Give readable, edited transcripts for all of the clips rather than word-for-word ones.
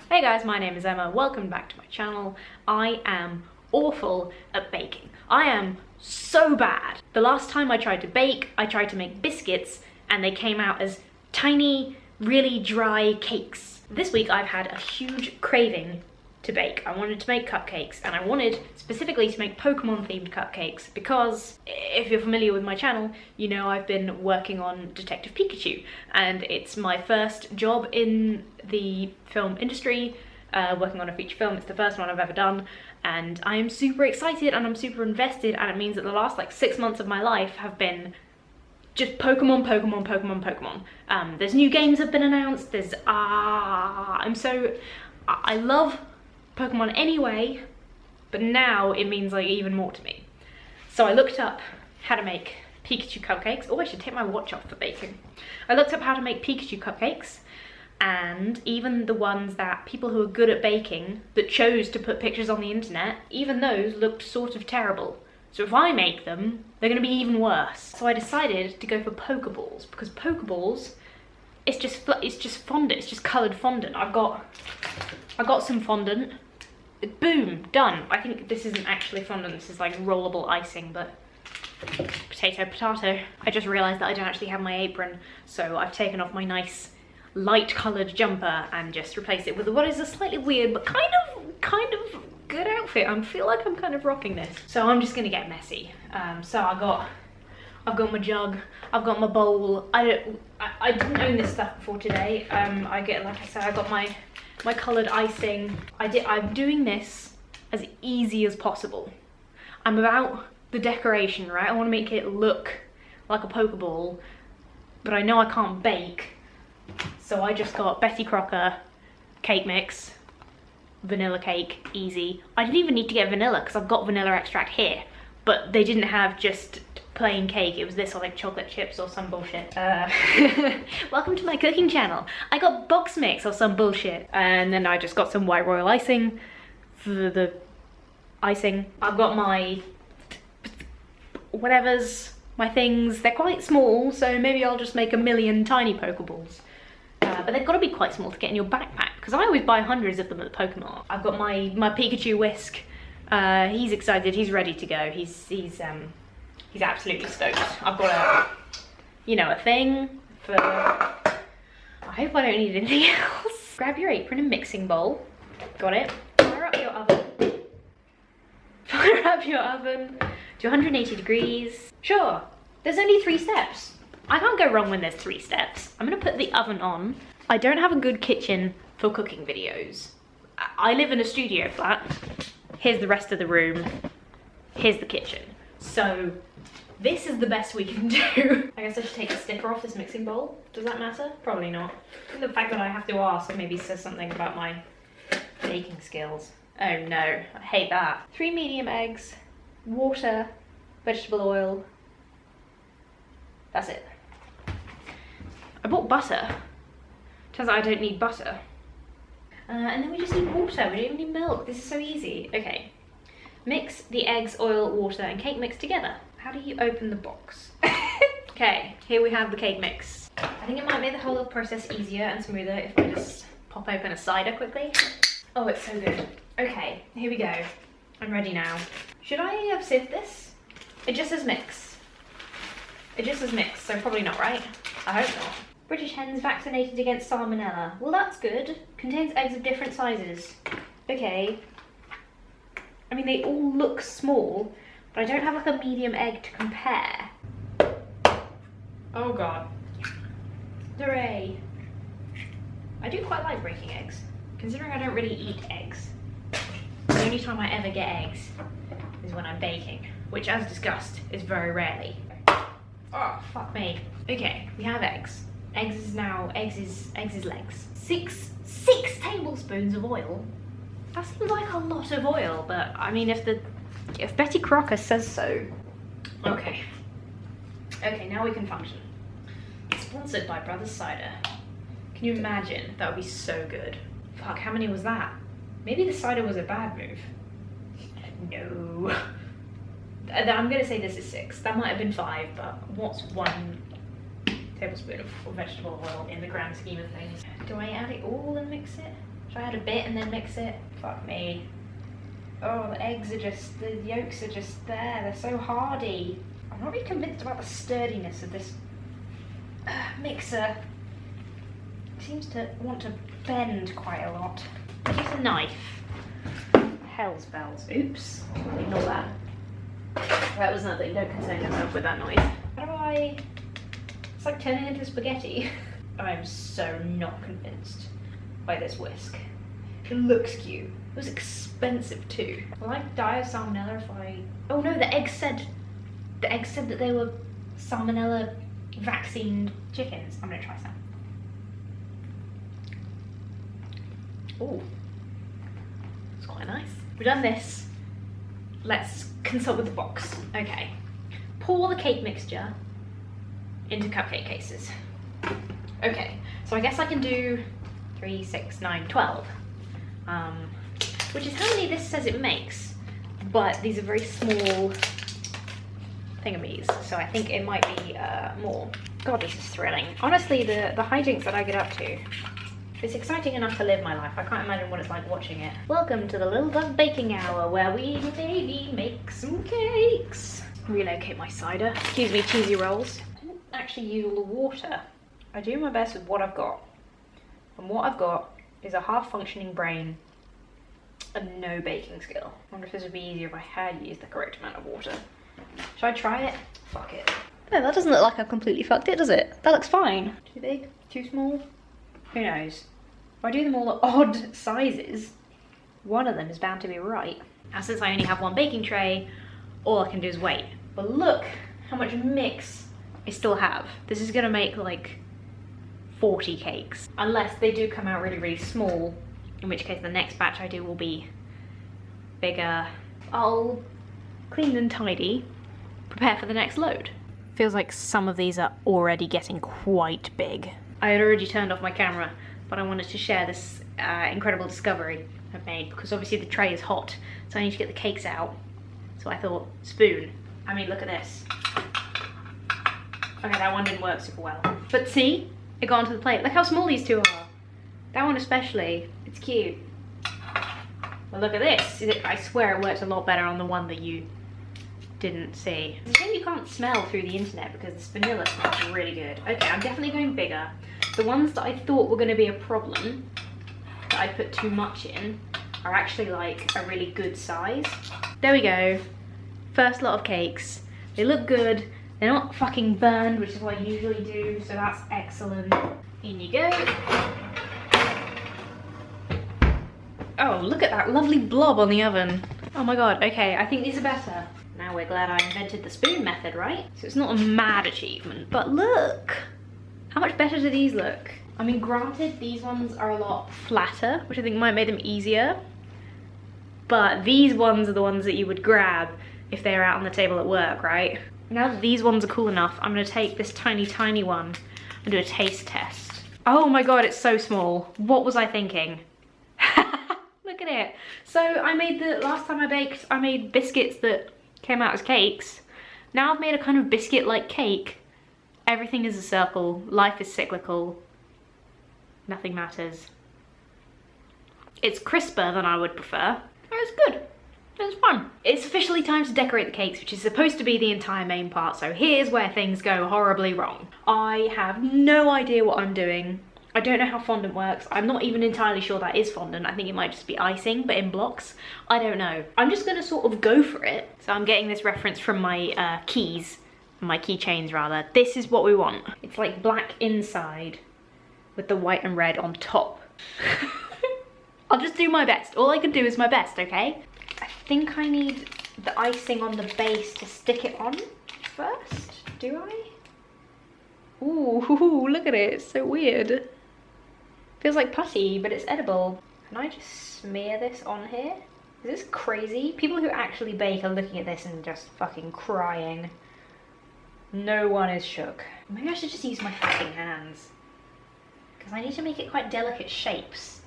Hey guys, my name is Emma. Welcome back to my channel. I am awful at baking. I am so bad. The last time I tried to bake, I tried to make biscuits and they came out as tiny, really dry cakes. This week I've had a huge craving to bake. I wanted to make cupcakes, and I wanted specifically to make Pokemon themed cupcakes because if you're familiar with my channel, you know I've been working on Detective Pikachu, and it's my first job in the film industry, working on a feature film. It's the first one I've ever done, and I am super excited and I'm super invested, and it means that the last like 6 months of my life have been just Pokemon. There's new games have been announced, I love Pokemon anyway, but now it means like even more to me. So I looked up how to make Pikachu cupcakes. Oh, I should take my watch off for baking. I looked up how to make Pikachu cupcakes, and even the ones that people who are good at baking that chose to put pictures on the internet, even those looked sort of terrible. So if I make them, they're gonna be even worse. So I decided to go for Pokeballs, because Pokeballs, it's just fondant, it's just coloured fondant. I got some fondant. Boom, done. I think this isn't actually fondant, this is like rollable icing, but potato. I just realised that I don't actually have my apron, so I've taken off my nice light coloured jumper and just replaced it with what is a slightly weird but kind of good outfit. I feel like I'm kind of rocking this. So I'm just gonna get messy. So I've got my jug, I've got my bowl. I didn't own this stuff before today. Like I said, I got my coloured icing. I'm doing this as easy as possible. I'm about the decoration, right? I want to make it look like a Pokeball, but I know I can't bake, so I just got Betty Crocker cake mix, vanilla cake, easy. I didn't even need to get vanilla because I've got vanilla extract here, but they didn't have just plain cake. It was this or like chocolate chips or some bullshit. Welcome to my cooking channel. I got box mix or some bullshit, and then I just got some white royal icing for the icing. I've got my whatevers, my things. They're quite small, so maybe I'll just make a million tiny Pokeballs. But they've got to be quite small to get in your backpack, because I always buy hundreds of them at the Pokemon. I've got my Pikachu whisk. He's excited. He's ready to go. He's absolutely stoked. I've got a thing for, I hope I don't need anything else. Grab your apron and mixing bowl. Got it. Fire up your oven. Fire up your oven to 180 degrees. Sure, there's only 3 steps. I can't go wrong when there's 3 steps. I'm gonna put the oven on. I don't have a good kitchen for cooking videos. I live in a studio flat. Here's the rest of the room. Here's the kitchen. So this is the best we can do. I guess I should take the sticker off this mixing bowl. Does that matter? Probably not. I think the fact that I have to ask maybe says something about my baking skills. Oh no, I hate that. 3 medium eggs, water, vegetable oil. That's it. I bought butter. Turns out I don't need butter. And then we just need water. We don't even need milk. This is so easy. Okay. Mix the eggs, oil, water, and cake mix together. How do you open the box? Okay, here we have the cake mix. I think it might make the whole process easier and smoother if I just pop open a cider quickly. Oh, it's so good. Okay, here we go. I'm ready now. Should I have sieved this? It just says mix. It just says mix, so probably not, right? I hope not. British hens vaccinated against salmonella. Well, that's good. Contains eggs of different sizes. Okay. I mean, they all look small, but I don't have like a medium egg to compare. Oh god. Hooray. I do quite like breaking eggs, considering I don't really eat eggs. The only time I ever get eggs is when I'm baking, which, as discussed, is very rarely. Oh, fuck me. Okay, we have eggs. Eggs is legs. Six tablespoons of oil. That seems like a lot of oil, but I mean, if Betty Crocker says so. Okay. Okay, now we can function. Sponsored by Brothers Cider. Can you imagine? That would be so good. Fuck, how many was that? Maybe the cider was a bad move. No. I'm gonna say this is 6. That might have been 5, but what's 1 tablespoon of vegetable oil in the grand scheme of things? Do I add it all and mix it? Should I add a bit and then mix it? Fuck me. Oh, the eggs are just, the yolks are just there. They're so hardy. I'm not really convinced about the sturdiness of this mixer. It seems to want to bend quite a lot. Use a knife. Hell's bells. Oops. Ignore that. That was nothing. Don't concern yourself with that noise. How do I... It's like turning into spaghetti. I'm so not convinced by this whisk. It looks cute. It was expensive too. Will I die of salmonella if I... Oh no, the eggs said that they were salmonella vaccinated chickens. I'm gonna try some. Oh, it's quite nice. We've done this. Let's consult with the box. Okay. Pour the cake mixture into cupcake cases. Okay, so I guess I can do 3, 6, 9, 12. Which is how many this says it makes. But these are very small thingamies, so I think it might be more. God, this is thrilling. Honestly, the hijinks that I get up to, it's exciting enough to live my life. I can't imagine what it's like watching it. Welcome to the Little Dog Baking Hour, where we maybe make some cakes. Relocate my cider. Excuse me, cheesy rolls. I didn't actually use all the water. I do my best with what I've got. And what I've got is a half-functioning brain and no baking skill. I wonder if this would be easier if I had used the correct amount of water. Should I try it? Fuck it. No, that doesn't look like I've completely fucked it, does it? That looks fine. Too big? Too small? Who knows? If I do them all at odd sizes, one of them is bound to be right. Now, since I only have one baking tray, all I can do is wait. But look how much mix I still have. This is gonna make like 40 cakes. Unless they do come out really, really small, in which case the next batch I do will be bigger. I'll clean and tidy, prepare for the next load. Feels like some of these are already getting quite big. I had already turned off my camera, but I wanted to share this incredible discovery I've made, because obviously the tray is hot, so I need to get the cakes out. So I thought, spoon. I mean, look at this. Okay, that one didn't work super well. But see, it got onto the plate. Look how small these two are. That one especially, it's cute. Well, look at this. I swear it worked a lot better on the one that you didn't see. It's a shame you can't smell through the internet because this vanilla smells really good. Okay, I'm definitely going bigger. The ones that I thought were going to be a problem, that I put too much in, are actually like a really good size. There we go. First lot of cakes. They look good. They're not fucking burned, which is what I usually do, so that's excellent. In you go. Oh, look at that lovely blob on the oven. Oh my god, okay, I think these are better. Now we're glad I invented the spoon method, right? So it's not a mad achievement, but look! How much better do these look? I mean, granted, these ones are a lot flatter, which I think might make them easier. But these ones are the ones that you would grab if they were out on the table at work, right? Now that these ones are cool enough, I'm gonna take this tiny, tiny one and do a taste test. Oh my god, it's so small. What was I thinking? Look at it. So I made last time I baked, I made biscuits that came out as cakes. Now I've made a kind of biscuit-like cake. Everything is a circle. Life is cyclical. Nothing matters. It's crisper than I would prefer. It's good. It's fun. It's officially time to decorate the cakes, which is supposed to be the entire main part, so here's where things go horribly wrong. I have no idea what I'm doing. I don't know how fondant works. I'm not even entirely sure that is fondant. I think it might just be icing, but in blocks. I don't know. I'm just gonna sort of go for it. So I'm getting this reference from my keys, my keychains rather. This is what we want. It's like black inside with the white and red on top. I'll just do my best. All I can do is my best, okay? I think I need the icing on the base to stick it on first. Do I? Ooh, look at it. It's so weird. Feels like putty, but it's edible. Can I just smear this on here? Is this crazy? People who actually bake are looking at this and just fucking crying. No one is shook. Maybe I should just use my fucking hands. Because I need to make it quite delicate shapes.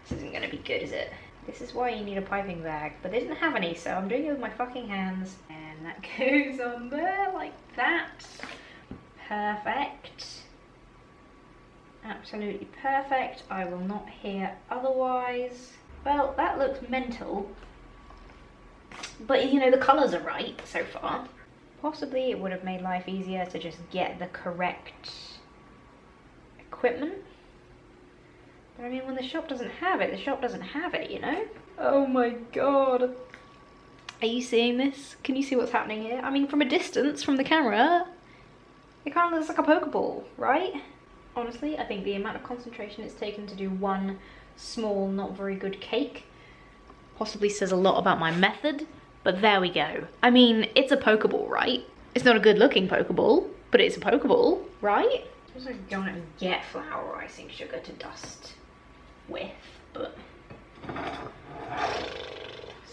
This isn't gonna be good, is it? This is why you need a piping bag, but they didn't have any, so I'm doing it with my fucking hands. And that goes on there like that. Perfect. absolutely perfect. I will not hear otherwise. Well, that looks mental. But you know, the colours are right so far. Possibly it would have made life easier to just get the correct equipment. But I mean, when the shop doesn't have it, the shop doesn't have it, you know? Oh my god. Are you seeing this? Can you see what's happening here? I mean, from a distance, from the camera, it kind of looks like a Pokeball, right? Honestly, I think the amount of concentration it's taken to do one small, not very good cake possibly says a lot about my method, but there we go. I mean, it's a Pokeball, right? It's not a good looking Pokeball, but it's a Pokeball, right? I'm also going to get flour icing sugar to dust with, but sounds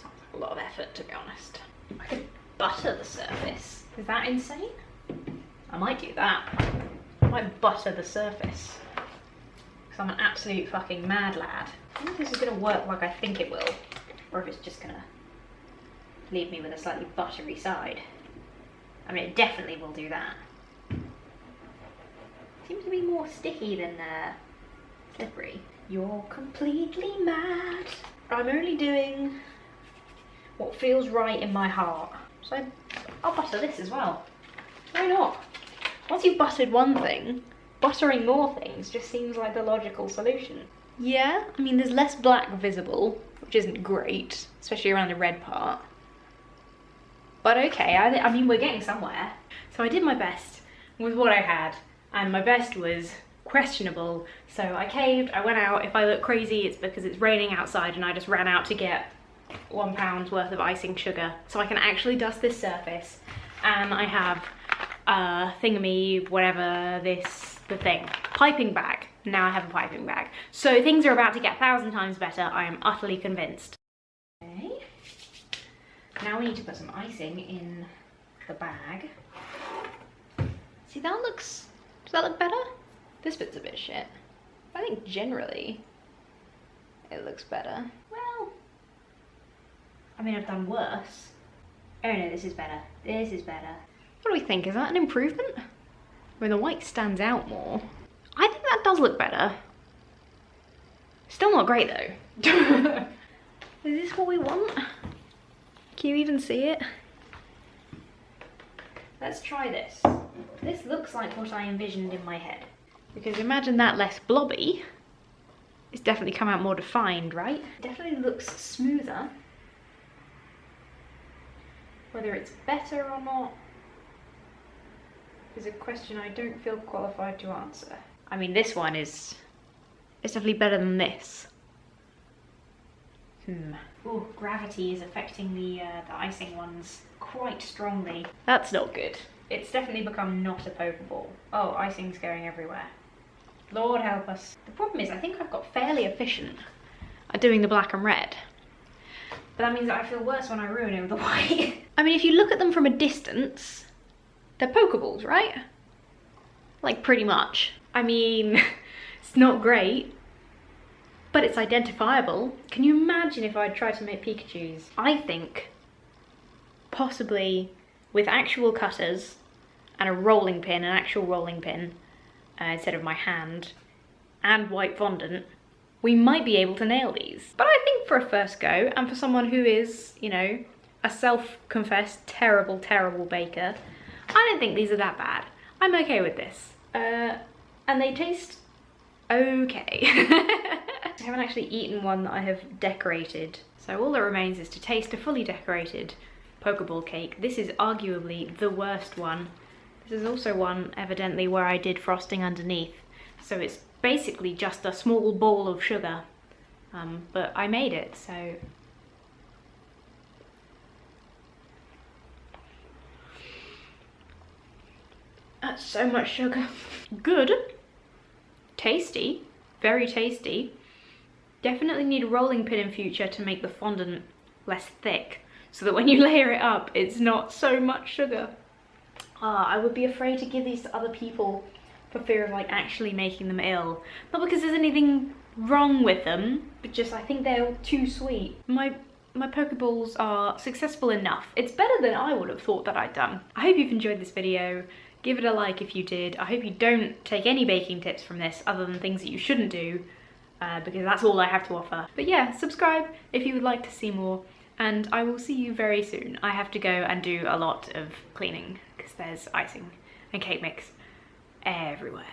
like a lot of effort, to be honest. I could butter the surface. Is that insane? I might do that. I might butter the surface. Because I'm an absolute fucking mad lad. I don't know if this is going to work like I think it will, or if it's just going to leave me with a slightly buttery side. I mean, it definitely will do that. Seems to be more sticky than slippery. You're completely mad. I'm only doing what feels right in my heart. So I'll butter this as well. Why not? Once you've buttered one thing, buttering more things just seems like the logical solution. Yeah, I mean, there's less black visible, which isn't great, especially around the red part. But okay, I mean, we're getting somewhere. So I did my best with what I had, and my best was questionable. So I caved, I went out. If I look crazy, it's because it's raining outside and I just ran out to get £1 worth of icing sugar so I can actually dust this surface. And I have thingammy, whatever, the thing. Piping bag. Now I have a piping bag. So things are about to get 1,000 times better. I am utterly convinced. Okay. Now we need to put some icing in the bag. See, that looks, does that look better? This bit's a bit shit. I think generally it looks better. Well, I mean, I've done worse. Oh no, this is better. This is better. What do we think? Is that an improvement? I mean, the white stands out more. I think that does look better. Still not great though. Is this what we want? Can you even see it? Let's try this. This looks like what I envisioned in my head. Because imagine that less blobby. It's definitely come out more defined, right? It definitely looks smoother. Whether it's better or not is a question I don't feel qualified to answer. I mean, this one is, it's definitely better than this. Oh, gravity is affecting the icing ones quite strongly. That's not good. It's definitely become not a Pokeball. Oh, icing's going everywhere. Lord help us. The problem is I think I've got fairly efficient at doing the black and red. But that means that I feel worse when I ruin it with the white. I mean, if you look at them from a distance, they're Pokeballs, right? Like, pretty much. I mean, it's not great, but it's identifiable. Can you imagine if I'd tried to make Pikachus? I think, possibly, with actual cutters and a rolling pin, an actual rolling pin, instead of my hand, and white fondant, we might be able to nail these. But I think for a first go, and for someone who is, you know, a self-confessed terrible, terrible baker, I don't think these are that bad. I'm okay with this. And they taste okay. I haven't actually eaten one that I have decorated. So all that remains is to taste a fully decorated Pokeball cake. This is arguably the worst one. This is also one, evidently, where I did frosting underneath. So it's basically just a small ball of sugar. But I made it, so... That's so much sugar. Good. Tasty. Very tasty. Definitely need a rolling pin in future to make the fondant less thick, so that when you layer it up, it's not so much sugar. I would be afraid to give these to other people for fear of like actually making them ill. Not because there's anything wrong with them, but just I think they're too sweet. My Pokeballs are successful enough. It's better than I would have thought that I'd done. I hope you've enjoyed this video. Give it a like if you did. I hope you don't take any baking tips from this other than things that you shouldn't do, because that's all I have to offer. But yeah, subscribe if you would like to see more, and I will see you very soon. I have to go and do a lot of cleaning because there's icing and cake mix everywhere.